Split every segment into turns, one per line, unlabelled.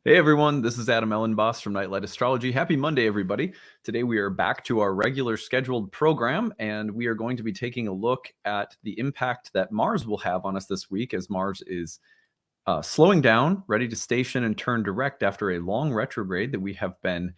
Hey everyone, this is Elenbaas from Nightlight Astrology. Happy Monday, everybody. Today we are back to our regular scheduled program, and we are going to be taking a look at the impact that Mars will have on us this week as Mars is slowing down, ready to station and turn direct after a long retrograde that we have been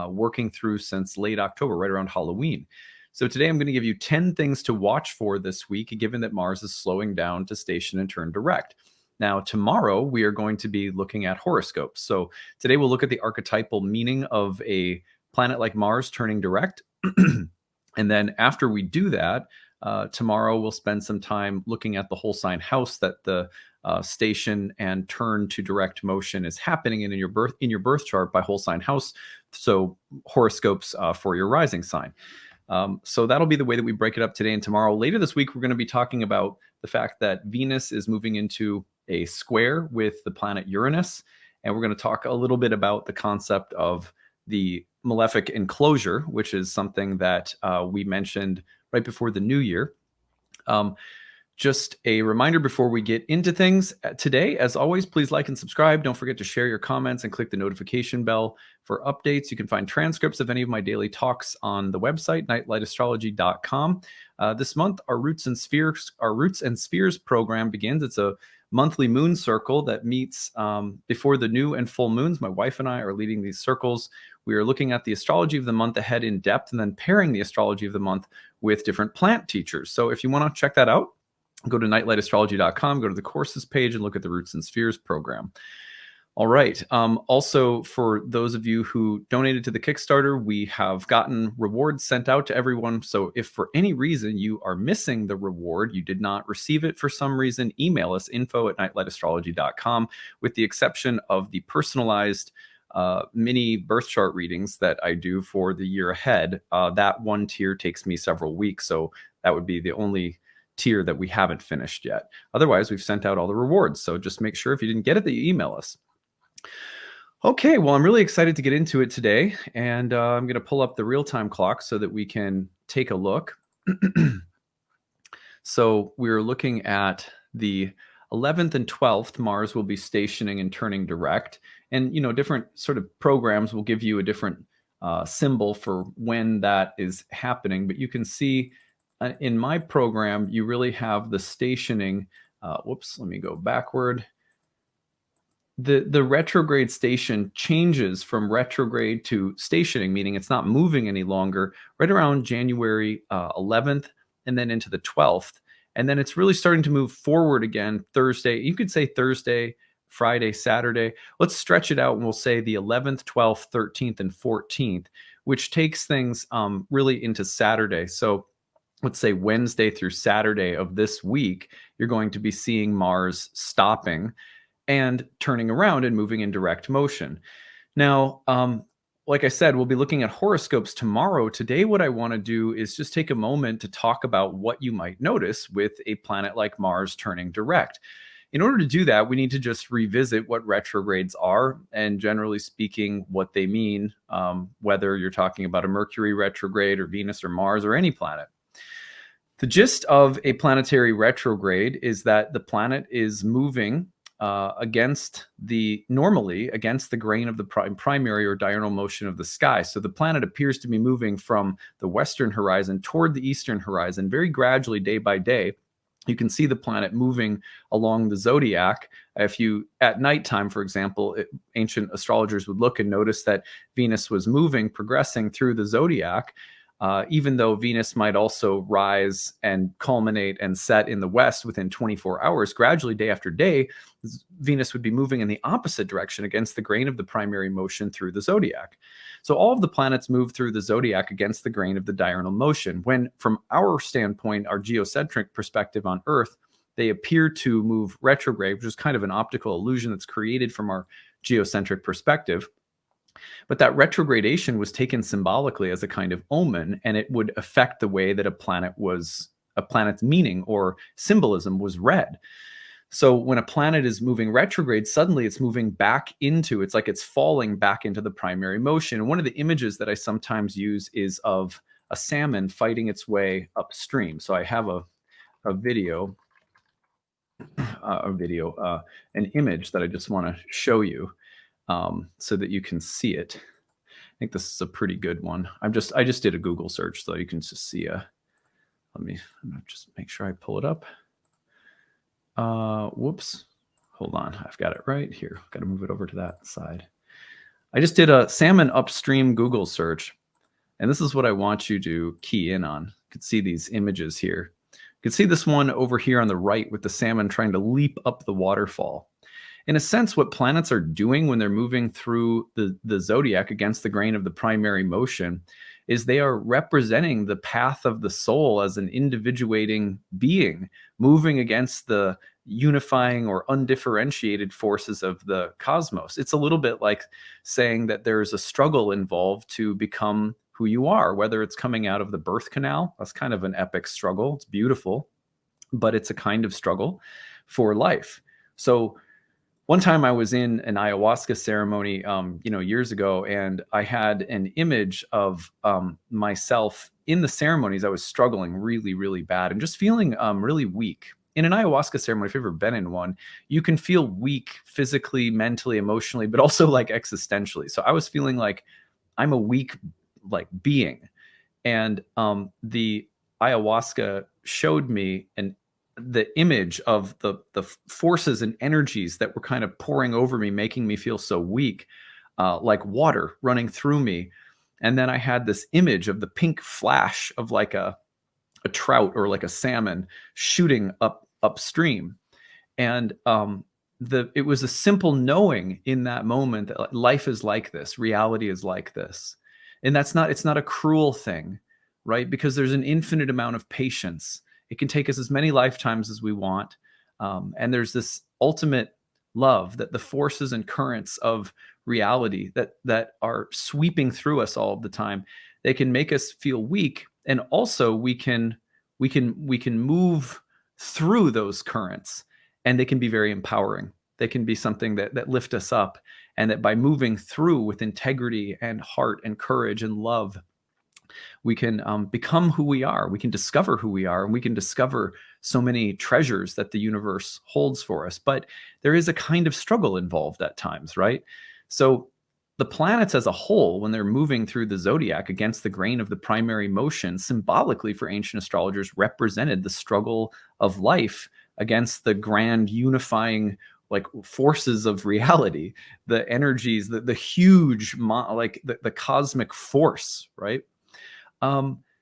working through since late October, right around Halloween. So today I'm going to give you 10 things to watch for this week, given that Mars is slowing down to station and turn direct. Now, tomorrow, we are going to be looking at horoscopes. So today we'll look at the archetypal meaning of a planet like Mars turning direct. And then after we do that, tomorrow we'll spend some time looking at the whole sign house that the station and turn to direct motion is happening in your birth chart by whole sign house. So horoscopes for your rising sign. So that'll be the way that we break it up today and tomorrow. Later this week, we're going to be talking about the fact that Venus is moving into a square with the planet Uranus. And we're going to talk a little bit about the concept of the malefic enclosure, which is something that we mentioned right before the new year. Just a reminder before we get into things today, as always, please like and subscribe. Don't forget to share your comments and click the notification bell for updates. You can find transcripts of any of my daily talks on the website, nightlightastrology.com. This month, our Roots and Spheres program begins. It's a monthly moon circle that meets before the new and full moons. My wife and I are leading these circles. We are looking at the astrology of the month ahead in depth and then pairing the astrology of the month with different plant teachers. So if you want to check that out, go to nightlightastrology.com, go to the courses page, and look at the Roots and Spheres program. All right. Also, for those of you who donated to the Kickstarter, we have gotten rewards sent out to everyone. So if for any reason you are missing the reward, you did not receive it for some reason, email us info@nightlightastrology.com, with the exception of the personalized mini birth chart readings that I do for the year ahead. That one tier takes me several weeks. So that would be the only tier that we haven't finished yet. Otherwise, we've sent out all the rewards. So just make sure if you didn't get it that you email us. Okay, well, I'm really excited to get into it today, and I'm going to pull up the real-time clock so that we can take a look. So we're looking at the 11th and 12th. Mars will be stationing and turning direct, and different sort of programs will give you a different symbol for when that is happening. But you can see in my program, you really have the stationing. Whoops, let me go backward. The retrograde station changes from retrograde to stationing, meaning it's not moving any longer, right around January 11th and then into the 12th. And then it's really starting to move forward again Thursday. You could say Thursday, Friday, Saturday. Let's stretch it out and we'll say the 11th, 12th, 13th, and 14th, which takes things really into Saturday. So let's say Wednesday through Saturday of this week, you're going to be seeing Mars stopping and turning around and moving in direct motion. Now, like I said, we'll be looking at horoscopes tomorrow. Today, what I want to do is just take a moment to talk about what you might notice with a planet like Mars turning direct. In order to do that, we need to just revisit what retrogrades are and, generally speaking, what they mean, whether you're talking about a Mercury retrograde or Venus or Mars or any planet. The gist of a planetary retrograde is that the planet is moving normally against the grain of the primary or diurnal motion of the sky. So the planet appears to be moving from the western horizon toward the eastern horizon very gradually, day by day. You can see the planet moving along the zodiac. If you, at nighttime, for example, ancient astrologers would look and notice that Venus was moving, progressing through the zodiac. Even though Venus might also rise and culminate and set in the west within 24 hours, gradually, day after day, Venus would be moving in the opposite direction against the grain of the primary motion through the zodiac. So all of the planets move through the zodiac against the grain of the diurnal motion, when from our standpoint, our geocentric perspective on Earth, they appear to move retrograde, which is kind of an optical illusion that's created from our geocentric perspective. But that retrogradation was taken symbolically as a kind of omen, and it would affect the way that a planet's meaning or symbolism was read. So when a planet is moving retrograde, suddenly it's moving back it's like it's falling back into the primary motion. And one of the images that I sometimes use is of a salmon fighting its way upstream. So I have an image that I just want to show you. so that you can see it. I think this is a pretty good one. I just did a Google search, so you can just see let me just make sure I pull it up. Whoops. Hold on. I've got it right here. Got to move it over to that side. I just did a salmon upstream Google search, and this is what I want you to key in on. You can see these images here. You can see this one over here on the right with the salmon trying to leap up the waterfall. In a sense, what planets are doing when they're moving through the zodiac against the grain of the primary motion is they are representing the path of the soul as an individuating being, moving against the unifying or undifferentiated forces of the cosmos. It's a little bit like saying that there's a struggle involved to become who you are, whether it's coming out of the birth canal. That's kind of an epic struggle. It's beautiful, but it's a kind of struggle for life. So one time I was in an ayahuasca ceremony, years ago, and I had an image of myself in the ceremonies. I was struggling really, really bad and just feeling really weak. In an ayahuasca ceremony, if you've ever been in one, you can feel weak physically, mentally, emotionally, but also like existentially. So I was feeling like I'm a weak being. And the ayahuasca showed me the image of the forces and energies that were kind of pouring over me, making me feel so weak, like water running through me. And then I had this image of the pink flash of like a trout or like a salmon shooting upstream. And it was a simple knowing in that moment that life is like this, reality is like this. And it's not a cruel thing, right? Because there's an infinite amount of patience. It can take us as many lifetimes as we want. And there's this ultimate love that the forces and currents of reality that are sweeping through us all of the time, they can make us feel weak. And also we can move through those currents, and they can be very empowering. They can be something that lift us up, and that by moving through with integrity and heart and courage and love, we can become who we are. We can discover who we are, and we can discover so many treasures that the universe holds for us. But there is a kind of struggle involved at times, right? So the planets as a whole, when they're moving through the zodiac against the grain of the primary motion, symbolically for ancient astrologers represented the struggle of life against the grand unifying forces of reality, the energies, the huge, the cosmic force, right?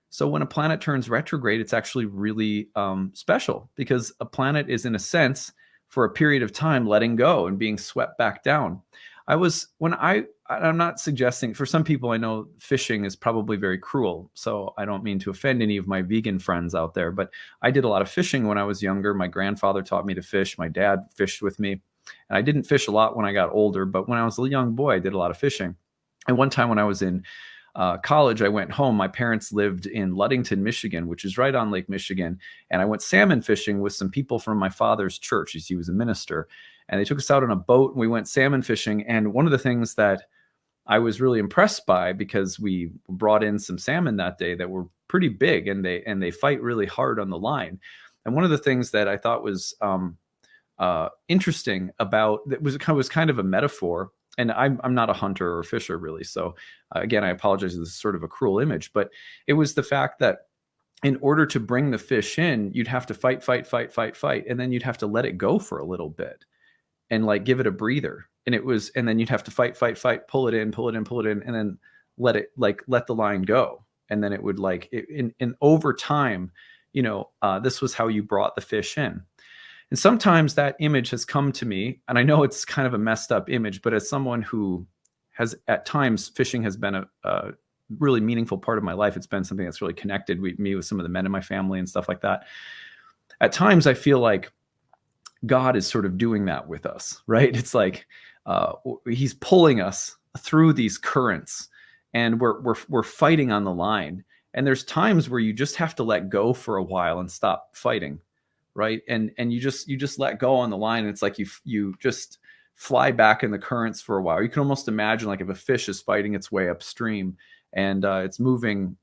So when a planet turns retrograde, it's actually really special, because a planet is, in a sense, for a period of time, letting go and being swept back down. I'm not suggesting, for some people, I know fishing is probably very cruel, so I don't mean to offend any of my vegan friends out there, but I did a lot of fishing when I was younger. My grandfather taught me to fish. My dad fished with me. And I didn't fish a lot when I got older, but when I was a young boy, I did a lot of fishing. And one time when I was in college, I went home. My parents lived in Ludington, Michigan, which is right on Lake Michigan. And I went salmon fishing with some people from my father's church. He was a minister. And they took us out on a boat, and we went salmon fishing. And one of the things that I was really impressed by, because we brought in some salmon that day that were pretty big, and they fight really hard on the line. And one of the things that I thought was interesting about that was kind of a metaphor. And I'm not a hunter or a fisher, really. So again, I apologize. This is sort of a cruel image, but it was the fact that in order to bring the fish in, you'd have to fight. And then you'd have to let it go for a little bit and give it a breather. And then you'd have to fight, pull it in, and then let the line go. And then it would and over time, this was how you brought the fish in. And sometimes that image has come to me, and I know it's kind of a messed up image, but as someone who has, at times, fishing has been a really meaningful part of my life. It's been something that's really connected me with some of the men in my family and stuff like that. At times, I feel like God is sort of doing that with us, right? It's like he's pulling us through these currents, and we're fighting on the line. And there's times where you just have to let go for a while and stop fighting. Right. And you just let go on the line. And it's like you just fly back in the currents for a while. You can almost imagine if a fish is fighting its way upstream, and it's moving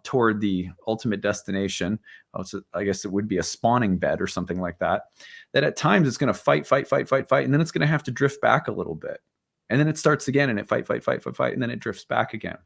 toward the ultimate destination. I guess it would be a spawning bed or something like that. That at times it's going to fight. And then it's going to have to drift back a little bit. And then it starts again and it fight, and then it drifts back again.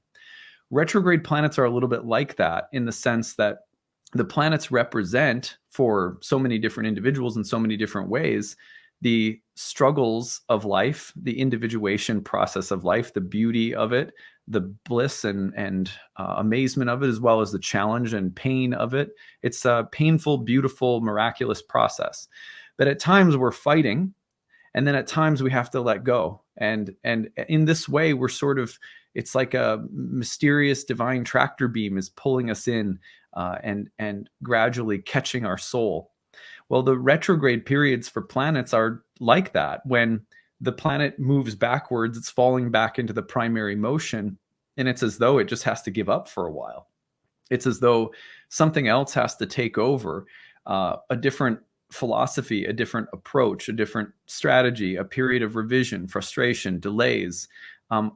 Retrograde planets are a little bit like that in the sense that the planets represent, for so many different individuals in so many different ways, the struggles of life, the individuation process of life, the beauty of it, the bliss and amazement of it, as well as the challenge and pain of it. It's a painful, beautiful, miraculous process. But at times we're fighting, and then at times we have to let go. And in this way, we're sort of, it's like a mysterious divine tractor beam is pulling us in and gradually catching our soul. Well, the retrograde periods for planets are like that. When the planet moves backwards, it's falling back into the primary motion, and it's as though it just has to give up for a while. It's as though something else has to take over, a different philosophy, a different approach, a different strategy, a period of revision, frustration, delays,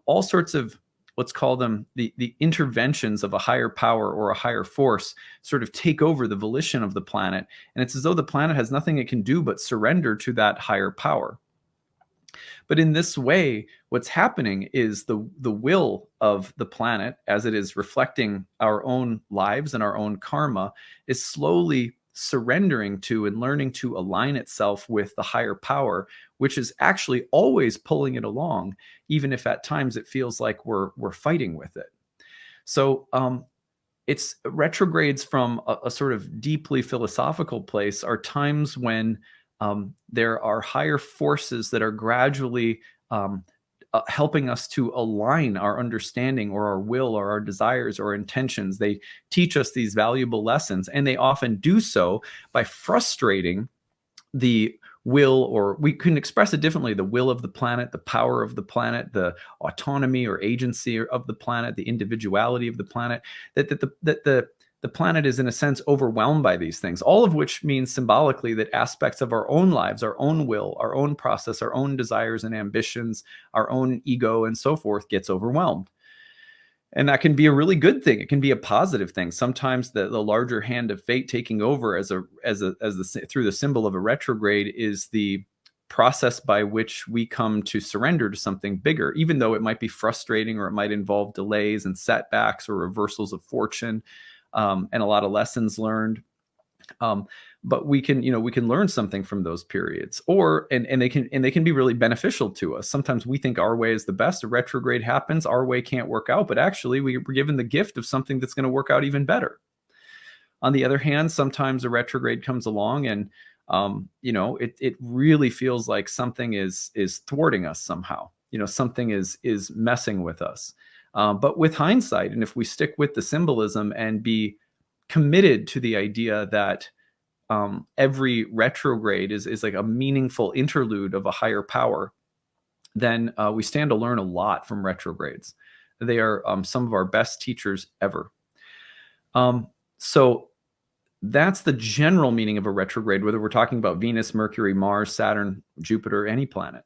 all sorts of, let's call them the interventions of a higher power or a higher force sort of take over the volition of the planet. And it's as though the planet has nothing it can do but surrender to that higher power. But in this way, what's happening is the will of the planet, as it is reflecting our own lives and our own karma, is slowly surrendering to and learning to align itself with the higher power, which is actually always pulling it along, even if at times it feels like we're fighting with it. So it's retrogrades from a sort of deeply philosophical place are times when there are higher forces that are gradually helping us to align our understanding or our will or our desires or intentions. They teach us these valuable lessons, and they often do so by frustrating the will, or we can express it differently, the will of the planet, the power of the planet, the autonomy or agency of the planet, the individuality of the planet, that the planet is in a sense overwhelmed by these things, all of which means symbolically that aspects of our own lives, our own will, our own process, our own desires and ambitions, our own ego and so forth gets overwhelmed. And that can be a really good thing. It can be a positive thing. Sometimes the larger hand of fate taking over through the symbol of a retrograde is the process by which we come to surrender to something bigger, even though it might be frustrating or it might involve delays and setbacks or reversals of fortune. And a lot of lessons learned. But we can learn something from those periods, and they can be really beneficial to us. Sometimes we think our way is the best. A retrograde happens, our way can't work out, but actually we're given the gift of something that's going to work out even better. On the other hand, sometimes a retrograde comes along and it really feels like something is thwarting us somehow. Something is messing with us. But with hindsight, and if we stick with the symbolism and be committed to the idea that every retrograde is like a meaningful interlude of a higher power, then we stand to learn a lot from retrogrades. They are some of our best teachers ever. So that's the general meaning of a retrograde, whether we're talking about Venus, Mercury, Mars, Saturn, Jupiter, any planet.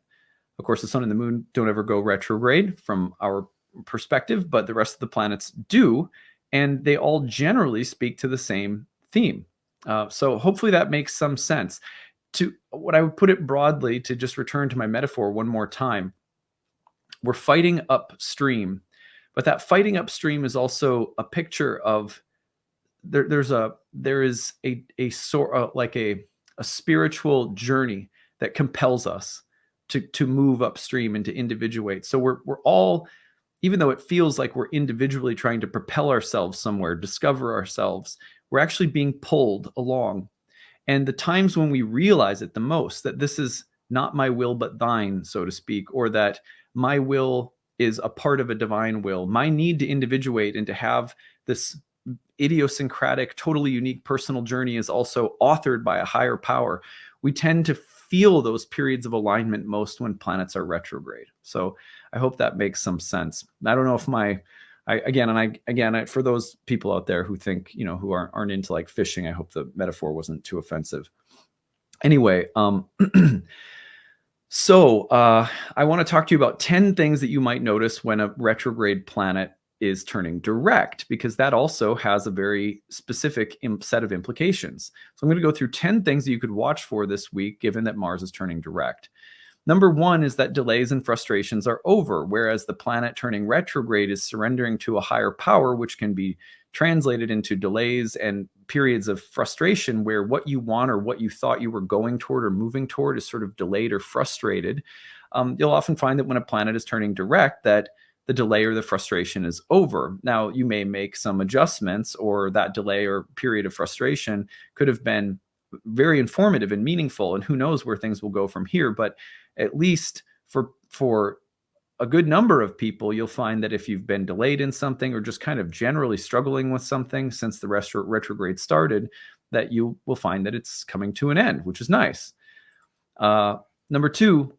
Of course, the sun and the moon don't ever go retrograde from our perspective, but the rest of the planets do, and they all generally speak to the same theme. So hopefully that makes some sense. To what I would put it broadly, to just return to my metaphor one more time, we're fighting upstream, but that fighting upstream is also a picture of there is a sort of like a spiritual journey that compels us to move upstream and to individuate. So we're all, even though it feels like we're individually trying to propel ourselves somewhere, discover ourselves, we're actually being pulled along. And the times when we realize it the most, that this is not my will but thine, so to speak, or that my will is a part of a divine will, my need to individuate and to have this idiosyncratic, totally unique personal journey is also authored by a higher power, we tend to feel those periods of alignment most when planets are retrograde. So I hope that makes some sense. I don't know if for those people out there who think, who aren't into like fishing, I hope the metaphor wasn't too offensive. Anyway, so I want to talk to you about 10 things that you might notice when a retrograde planet is turning direct, because that also has a very specific set of implications. So I'm going to go through 10 things that you could watch for this week, given that Mars is turning direct. Number one is that delays and frustrations are over, whereas the planet turning retrograde is surrendering to a higher power, which can be translated into delays and periods of frustration where what you want or what you thought you were going toward or moving toward is sort of delayed or frustrated. You'll often find that when a planet is turning direct, that the delay or the frustration is over. Now, you may make some adjustments, or that delay or period of frustration could have been very informative and meaningful, and who knows where things will go from here. But at least for a good number of people, you'll find that if you've been delayed in something or just kind of generally struggling with something since the retrograde started, that you will find that it's coming to an end, which is nice. Number two,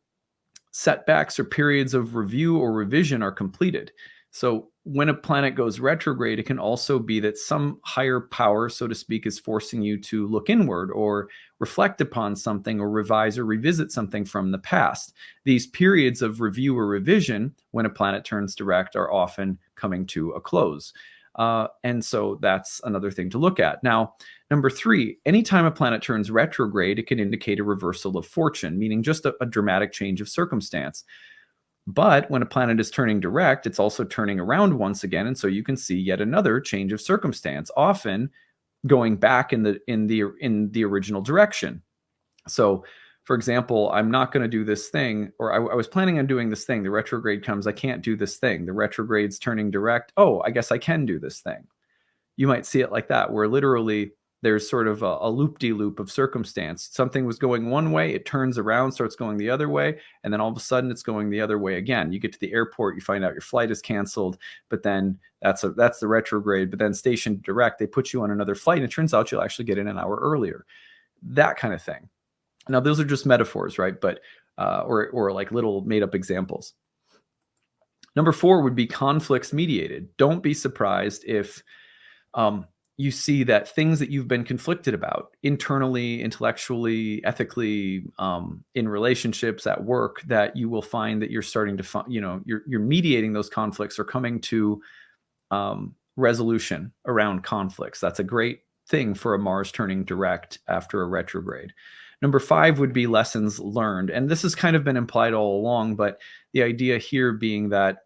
setbacks or periods of review or revision are completed. So when a planet goes retrograde, it can also be that some higher power, so to speak, is forcing you to look inward or reflect upon something or revise or revisit something from the past. These periods of review or revision, when a planet turns direct, are often coming to a close. And so that's another thing to look at. Now, number three, anytime a planet turns retrograde, it can indicate a reversal of fortune, meaning just a dramatic change of circumstance. But when a planet is turning direct, it's also turning around once again, and so you can see yet another change of circumstance, often going back in the original direction. So, for example, I'm not going to do this thing, or I was planning on doing this thing. The retrograde comes, I can't do this thing. The retrograde's turning direct. Oh, I guess I can do this thing. You might see it like that, where literally there's sort of a loop-de-loop of circumstance. Something was going one way, it turns around, starts going the other way, and then all of a sudden it's going the other way again. You get to the airport, you find out your flight is canceled, but then that's the retrograde. But then station direct, they put you on another flight, and it turns out you'll actually get in an hour earlier. That kind of thing. Now, those are just metaphors, right? But or like little made-up examples. Number four would be conflicts mediated. Don't be surprised if you see that things that you've been conflicted about internally, intellectually, ethically, in relationships, at work, that you will find that you're starting to, you're mediating those conflicts or coming to resolution around conflicts. That's a great thing for a Mars turning direct after a retrograde. Number five would be lessons learned. And this has kind of been implied all along, but the idea here being that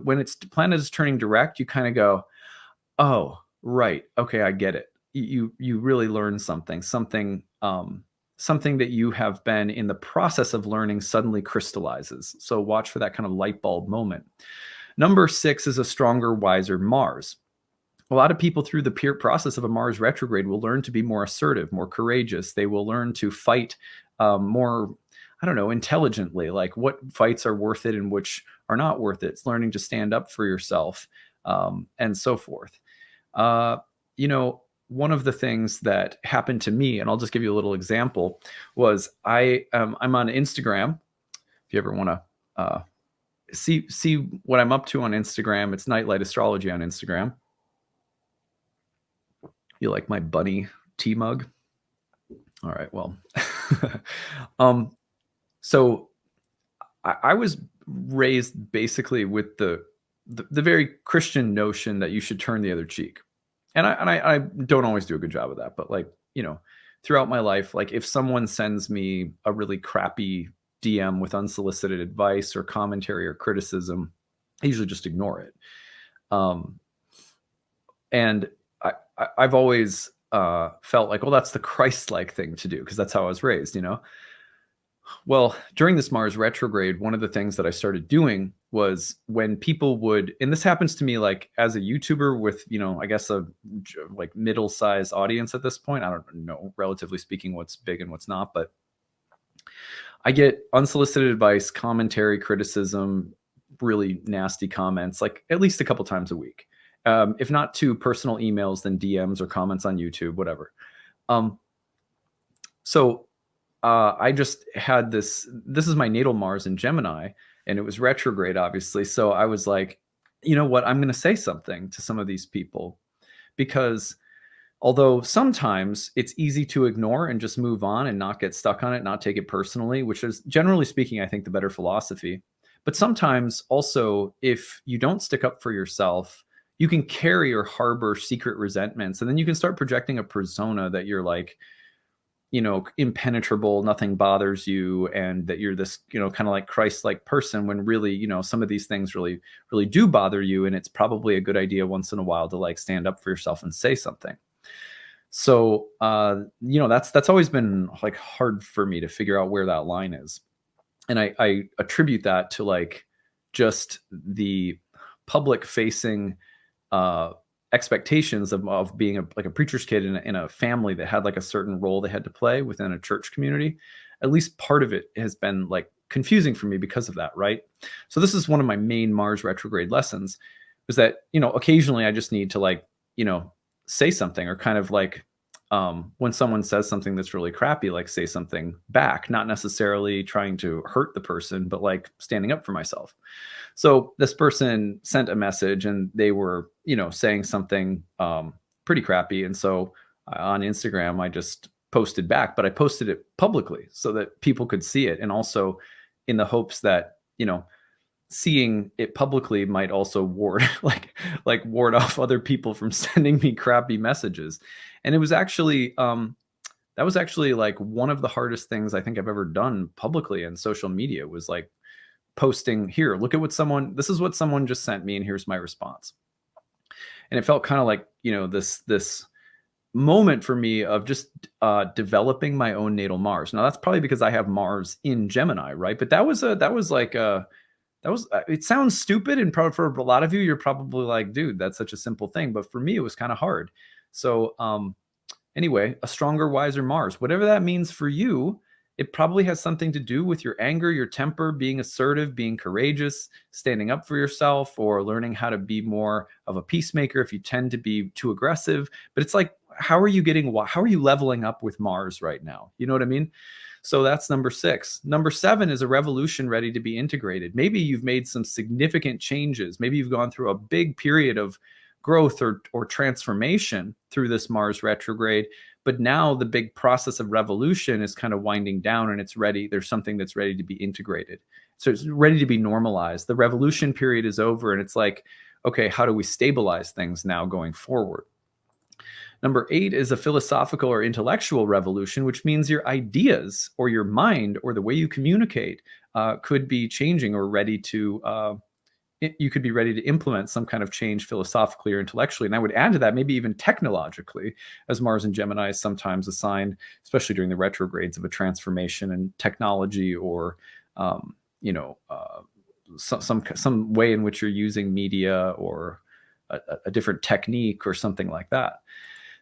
when planet is turning direct, you kind of go, oh, right. Okay, I get it. You really learn something that you have been in the process of learning suddenly crystallizes. So watch for that kind of light bulb moment. Number six is a stronger, wiser Mars. A lot of people through the process of a Mars retrograde will learn to be more assertive, more courageous. They will learn to fight more, intelligently, like what fights are worth it and which are not worth it. It's learning to stand up for yourself and so forth. One of the things that happened to me, and I'll just give you a little example, was I'm on Instagram. If you ever want to see what I'm up to on Instagram, it's Nightlight Astrology on Instagram. You like my bunny tea mug? All right, well. So I was raised basically with the very Christian notion that you should turn the other cheek. And I don't always do a good job of that, but throughout my life, like if someone sends me a really crappy DM with unsolicited advice or commentary or criticism, I usually just ignore it. And I've always felt like, well, that's the Christ-like thing to do, because that's how I was raised, Well, during this Mars retrograde, one of the things that I started doing was when people would, and this happens to me like as a YouTuber with, I guess a like middle-sized audience at this point. I don't know, relatively speaking, what's big and what's not, but I get unsolicited advice, commentary, criticism, really nasty comments, like at least a couple times a week. If not to personal emails, then DMs or comments on YouTube, whatever. So I just had this is my natal Mars in Gemini, and it was retrograde, obviously. So I was like, you know what? I'm going to say something to some of these people, because although sometimes it's easy to ignore and just move on and not get stuck on it, not take it personally, which is generally speaking, I think the better philosophy. But sometimes also, if you don't stick up for yourself, you can carry or harbor secret resentments, and then you can start projecting a persona that you're like, impenetrable, nothing bothers you, and that you're this, kind of like Christ-like person, when really, some of these things really, really do bother you. And it's probably a good idea once in a while to like stand up for yourself and say something. So, that's always been like hard for me to figure out where that line is. And I attribute that to like just the public facing expectations of being like a preacher's kid in a family that had like a certain role they had to play within a church community. At least part of it has been like confusing for me because of that, right? So this is one of my main Mars retrograde lessons, is that, occasionally I just need to like, say something, or kind of like, when someone says something that's really crappy, like say something back, not necessarily trying to hurt the person, but like standing up for myself. So this person sent a message and they were, saying something pretty crappy. And so on Instagram, I just posted back, but I posted it publicly so that people could see it. And also in the hopes that, seeing it publicly might also ward ward off other people from sending me crappy messages. And it was actually that was actually like one of the hardest things I think I've ever done publicly in social media, was like posting, here, look at this is what someone just sent me, and here's my response. And it felt kind of like, this moment for me of just developing my own natal Mars. Now that's probably because I have Mars in Gemini, right? But it sounds stupid, and probably for a lot of you, you're probably like, dude, that's such a simple thing. But for me, it was kind of hard. So anyway, a stronger, wiser Mars, whatever that means for you, it probably has something to do with your anger, your temper, being assertive, being courageous, standing up for yourself, or learning how to be more of a peacemaker if you tend to be too aggressive. But it's like, how are you leveling up with Mars right now? You know what I mean? So that's number 6. Number 7 is a revolution ready to be integrated. Maybe you've made some significant changes. Maybe you've gone through a big period of growth or transformation through this Mars retrograde, but now the big process of revolution is kind of winding down, and it's ready. There's something that's ready to be integrated. So it's ready to be normalized. The revolution period is over, and it's like, okay, how do we stabilize things now going forward? Number 8 is a philosophical or intellectual revolution, which means your ideas or your mind or the way you communicate could be changing, or ready to, you could be ready to implement some kind of change philosophically or intellectually. And I would add to that, maybe even technologically, as Mars and Gemini is sometimes assigned, especially during the retrogrades, of a transformation in technology, or, some way in which you're using media, or a different technique or something like that.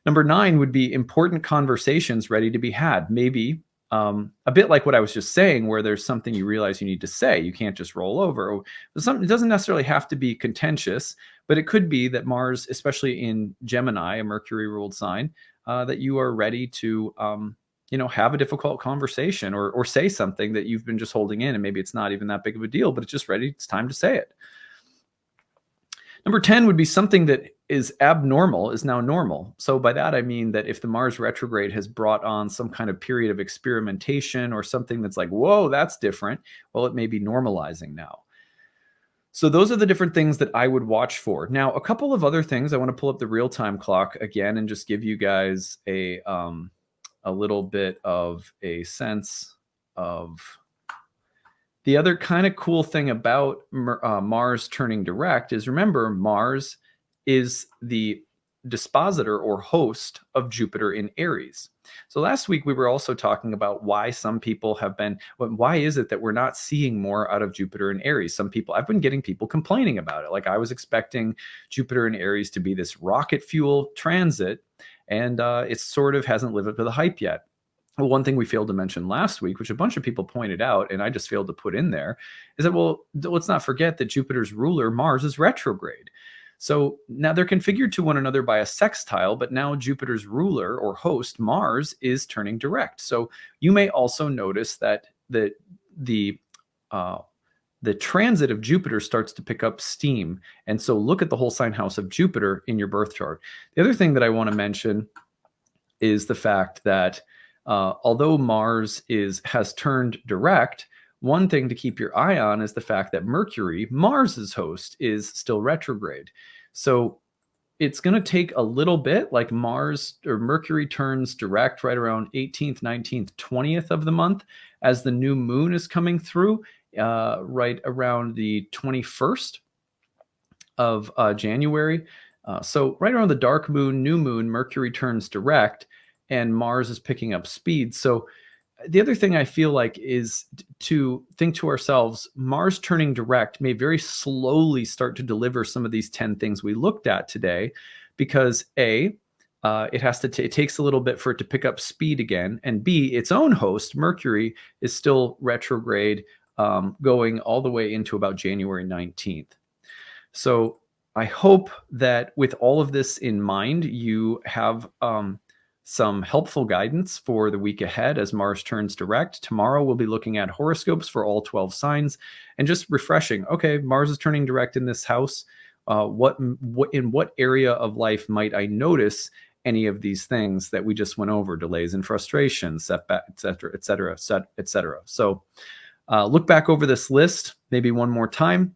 Number 9 would be important conversations ready to be had. Maybe a bit like what I was just saying, where there's something you realize you need to say. You can't just roll over. It doesn't necessarily have to be contentious, but it could be that Mars, especially in Gemini, a Mercury-ruled sign, that you are ready to have a difficult conversation, or say something that you've been just holding in, and maybe it's not even that big of a deal, but it's just ready. It's time to say it. Number 10 would be something that is abnormal is now normal. So by that, I mean that if the Mars retrograde has brought on some kind of period of experimentation, or something that's like, whoa, that's different, well, it may be normalizing now. So those are the different things that I would watch for. Now, a couple of other things. I want to pull up the real-time clock again and just give you guys a little bit of a sense of the other kind of cool thing about Mars turning direct is, remember, Mars is the dispositor or host of Jupiter in Aries. So last week we were also talking about why some people why is it that we're not seeing more out of Jupiter in Aries? I've been getting people complaining about it. Like, I was expecting Jupiter in Aries to be this rocket fuel transit, and it sort of hasn't lived up to the hype yet. Well, one thing we failed to mention last week, which a bunch of people pointed out, and I just failed to put in there, is that, well, let's not forget that Jupiter's ruler, Mars, is retrograde. So now they're configured to one another by a sextile, but now Jupiter's ruler or host, Mars, is turning direct. So you may also notice that the transit of Jupiter starts to pick up steam. And so look at the whole sign house of Jupiter in your birth chart. The other thing that I want to mention is the fact that although Mars has turned direct, one thing to keep your eye on is the fact that Mercury, Mars's host, is still retrograde. So it's going to take a little bit, like Mars or Mercury turns direct right around 18th, 19th, 20th of the month as the new moon is coming through right around the 21st of January. So right around the dark moon, new moon, Mercury turns direct and Mars is picking up speed. So the other thing I feel like is to think to ourselves, Mars turning direct may very slowly start to deliver some of these 10 things we looked at today, because A, it takes a little bit for it to pick up speed again, and B, its own host, Mercury, is still retrograde, going all the way into about January 19th. So I hope that with all of this in mind, you have some helpful guidance for the week ahead as Mars turns direct. Tomorrow we'll be looking at horoscopes for all 12 signs and just refreshing. Okay, Mars is turning direct in this house. In what area of life might I notice any of these things that we just went over? Delays and frustrations, setback, et cetera, et cetera, et cetera. So look back over this list maybe one more time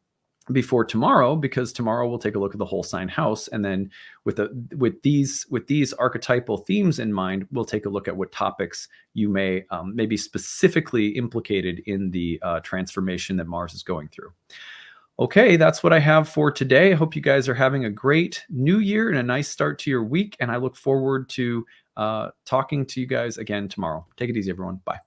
before tomorrow, because tomorrow we'll take a look at the whole sign house, and then with these archetypal themes in mind, we'll take a look at what topics you may be specifically implicated in the transformation that Mars is going through. Okay, that's what I have for today. I hope you guys are having a great new year and a nice start to your week, and I look forward to talking to you guys again tomorrow. Take it easy, everyone. Bye.